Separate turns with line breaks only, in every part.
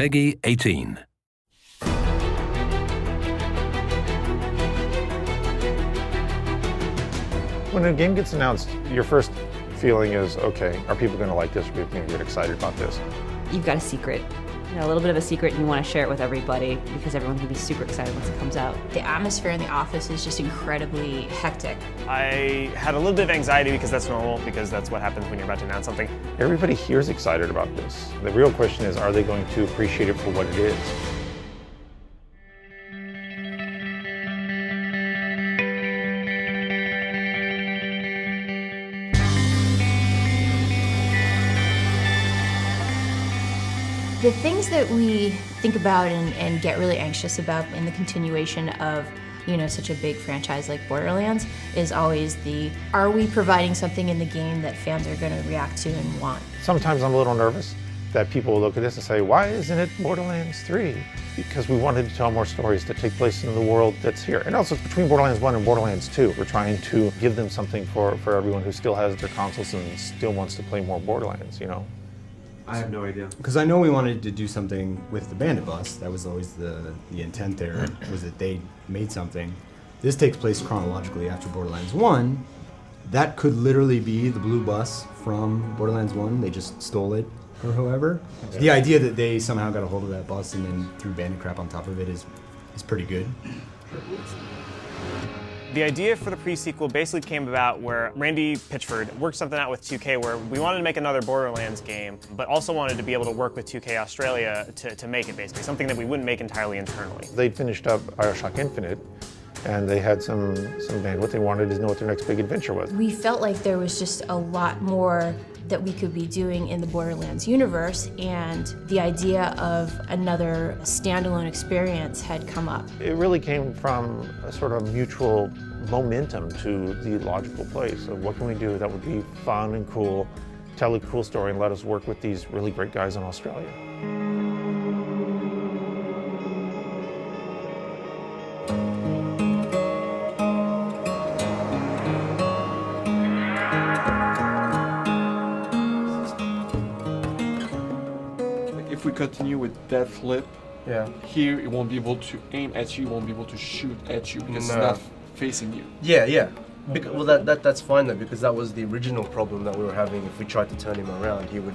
Peggy 18.
When a game gets announced, your first feeling is, okay, are people going to like this? Are people going to get excited about this?
You've got a secret. You know, a little bit of a secret, and you want to share it with everybody because everyone can be super excited once it comes out.
The atmosphere in the office is just incredibly hectic.
I had a little bit of anxiety because that's normal, because that's what happens when you're about to announce something.
Everybody here is excited about this. The real question is, are they going to appreciate it for what it is?
The things that we think about and get really anxious about in the continuation of, you know, such a big franchise like Borderlands is always are we providing something in the game that fans are going to react to and want?
Sometimes I'm a little nervous that people will look at this and say, why isn't it Borderlands 3? Because we wanted to tell more stories that take place in the world that's here. And also between Borderlands 1 and Borderlands 2, we're trying to give them something for everyone who still has their consoles and still wants to play more Borderlands, you know?
I have no idea. Because I know we wanted to do something with the Bandit Bus. That was always the intent there, was that they made something. This takes place chronologically after Borderlands 1. That could literally be the blue bus from Borderlands 1. They just stole it or however. Okay. The idea that they somehow got a hold of that bus and then threw bandit crap on top of it is pretty good.
The idea for the pre-sequel basically came about where Randy Pitchford worked something out with 2K where we wanted to make another Borderlands game, but also wanted to be able to work with 2K Australia to make it basically, something that we wouldn't make entirely internally.
They'd finished up BioShock Infinite, and they had some bandwidth. They wanted to know what their next big adventure was.
We felt like there was just a lot more that we could be doing in the Borderlands universe, and the idea of another standalone experience had come up.
It really came from a sort of mutual momentum to the logical place of what can we do that would be fun and cool, tell a cool story, and let us work with these really great guys in Australia.
If we continue with that flip, here it won't be able to aim at you, it won't be able to shoot at you because it's not facing you.
Yeah. Well, that's fine though, because that was the original problem that we were having. If we tried to turn him around, he would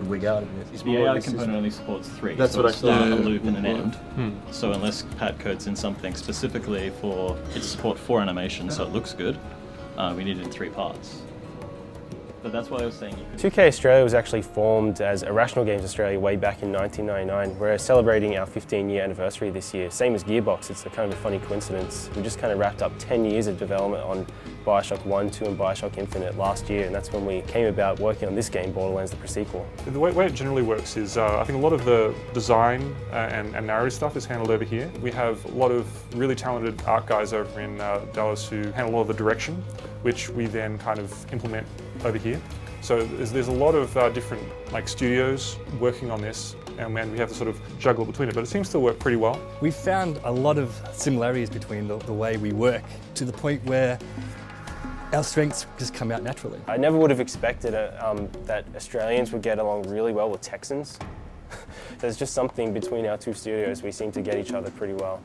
wig out of it. It's
the AI component only supports 3.
That's
so
what I
start
thought.
a loop and an end. So unless Pat codes in something specifically for it to support 4 animations, so it looks good, we needed 3 parts. But that's why I was saying you could...
2K Australia was actually formed as Irrational Games Australia way back in 1999. We're celebrating our 15-year anniversary this year, same as Gearbox. It's a kind of a funny coincidence. We just kind of wrapped up 10 years of development on BioShock 1, 2 and BioShock Infinite last year, and that's when we came about working on this game, Borderlands, the pre-sequel.
The way it generally works is I think a lot of the design and narrative stuff is handled over here. We have a lot of really talented art guys over in Dallas who handle a lot of the direction, which we then kind of implement over here. So there's a lot of different studios working on this, and we have to sort of juggle between it, but it seems to work pretty well.
We found a lot of similarities between the way we work, to the point where our strengths just come out naturally.
I never would have expected that Australians would get along really well with Texans. There's just something between our 2 studios. We seem to get each other pretty well.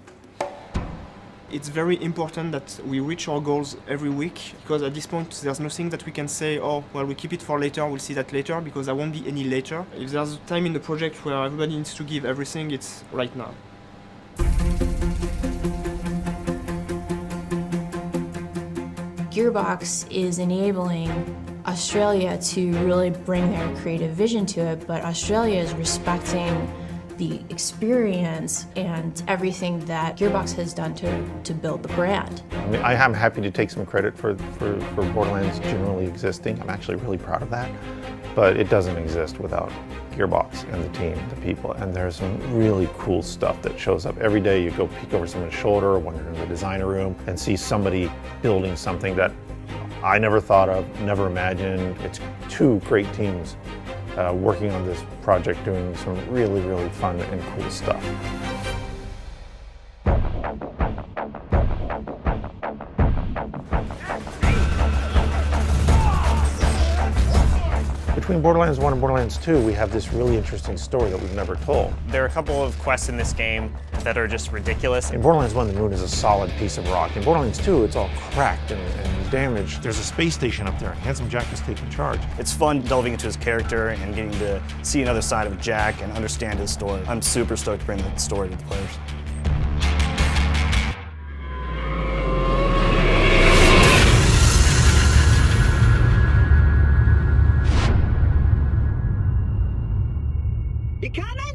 It's very important that we reach our goals every week, because at this point there's nothing that we can say, oh, well, we keep it for later, we'll see that later, because there won't be any later. If there's a time in the project where everybody needs to give everything, it's right now.
Gearbox is enabling Australia to really bring their creative vision to it, but Australia is respecting the experience and everything that Gearbox has done to build the brand.
I mean, I am happy to take some credit for Borderlands generally existing. I'm actually really proud of that. But it doesn't exist without Gearbox and the team, the people. And there's some really cool stuff that shows up every day. You go peek over someone's shoulder or wander in the designer room and see somebody building something that I never thought of, never imagined. It's 2 great teams working on this project, doing some really, really fun and cool stuff. between Borderlands 1 and Borderlands 2, we have this really interesting story that we've never told.
There are a couple of quests in this game that are just ridiculous.
In Borderlands 1, the moon is a solid piece of rock. In Borderlands 2, it's all cracked and damaged. There's a space station up there, and Handsome Jack is taking charge.
It's fun delving into his character and getting to see another side of Jack and understand his story. I'm super stoked to bring that story to the players.
You kinda